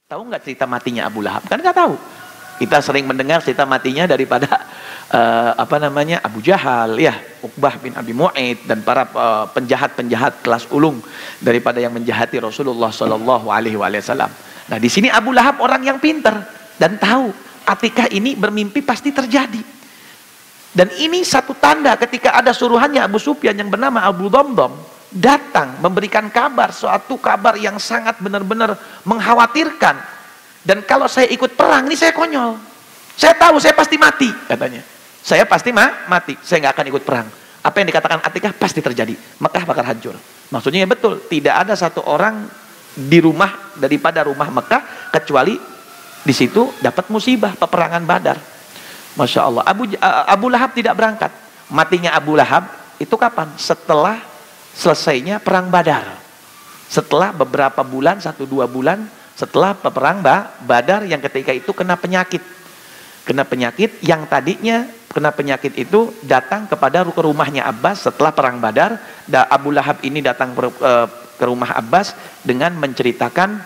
Tahu nggak cerita matinya Abu Lahab? Kan nggak tahu. Kita sering mendengar cerita matinya daripada Abu Jahal, ya, Uqbah bin Abi Mu'aid dan para penjahat-penjahat kelas ulung daripada yang menjahati Rasulullah Shallallahu Alaihi Wasallam. Nah, di sini Abu Lahab orang yang pintar dan tahu Atikah ini bermimpi pasti terjadi. Dan ini satu tanda ketika ada suruhannya Abu Sufyan yang bernama Abu Dhamdam datang memberikan kabar, suatu kabar yang sangat benar-benar mengkhawatirkan. Dan kalau saya ikut perang, ini saya konyol. Saya tahu saya pasti mati, katanya. Saya pasti mati, saya nggak akan ikut perang. Apa yang dikatakan Atikah pasti terjadi. Mekah bakal hancur. Maksudnya ya betul, tidak ada satu orang di rumah daripada rumah Mekah kecuali di situ dapat musibah peperangan Badar. Masya Allah. Abu Lahab tidak berangkat. Matinya Abu Lahab itu kapan? Setelah selesainya perang Badar. Setelah beberapa bulan, 1-2 bulan setelah perang Badar, yang ketika itu kena penyakit. Kena penyakit yang tadinya kena penyakit itu datang kepada rumahnya Abbas setelah perang Badar. Abu Lahab ini datang ke rumah Abbas dengan menceritakan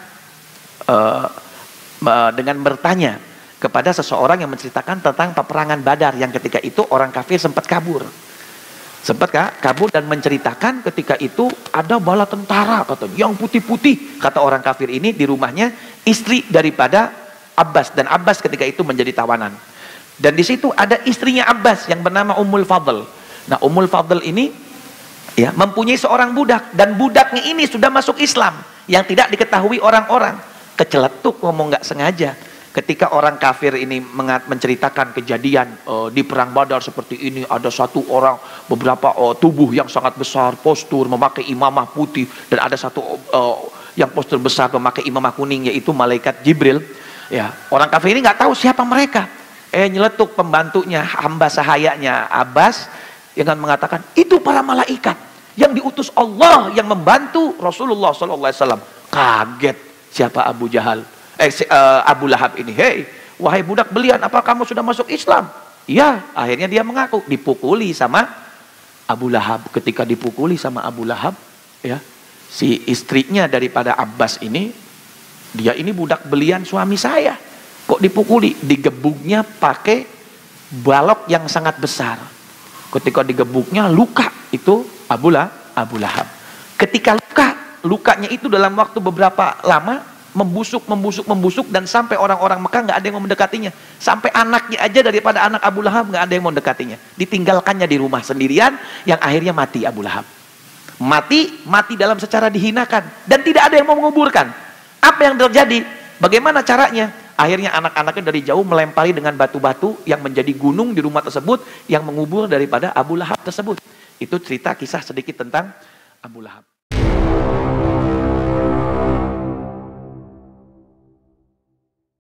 dengan bertanya kepada seseorang yang menceritakan tentang peperangan Badar yang ketika itu orang kafir sempat kabur. Kabur dan menceritakan ketika itu ada bala tentara katanya yang putih-putih, kata orang kafir ini, di rumahnya istri daripada Abbas, dan Abbas ketika itu menjadi tawanan. Dan di situ ada istrinya Abbas yang bernama Ummul Fadl. Nah, Ummul Fadl ini ya mempunyai seorang budak, dan budaknya ini sudah masuk Islam yang tidak diketahui orang-orang. Keceletuk ngomong nggak sengaja. Ketika orang kafir ini menceritakan kejadian di perang Badar seperti ini, ada satu orang, beberapa tubuh yang sangat besar, postur memakai imamah putih, dan ada satu yang postur besar memakai imamah kuning, yaitu malaikat Jibril. Ya, orang kafir ini nggak tahu siapa mereka. Nyeletuk pembantunya, hamba sahayanya Abbas, dengan mengatakan itu para malaikat yang diutus Allah yang membantu Rasulullah SAW. Kaget siapa Abu Lahab ini. Hei, wahai budak belian, apa kamu sudah masuk Islam? Iya, akhirnya dia mengaku. Dipukuli sama Abu Lahab. Ketika dipukuli sama Abu Lahab, ya, si istrinya daripada Abbas ini, dia ini budak belian suami saya, kok dipukuli? Digebuknya pakai balok yang sangat besar. Ketika digebuknya luka itu Abu Lahab. Ketika lukanya itu dalam waktu beberapa lama membusuk, dan sampai orang-orang Mekah nggak ada yang mau mendekatinya. Sampai anaknya aja daripada anak Abu Lahab nggak ada yang mau mendekatinya. Ditinggalkannya di rumah sendirian, yang akhirnya mati Abu Lahab. Mati dalam secara dihinakan, dan tidak ada yang mau menguburkan. Apa yang terjadi? Bagaimana caranya? Akhirnya anak-anaknya dari jauh melempari dengan batu-batu yang menjadi gunung di rumah tersebut, yang mengubur daripada Abu Lahab tersebut. Itu cerita kisah sedikit tentang Abu Lahab.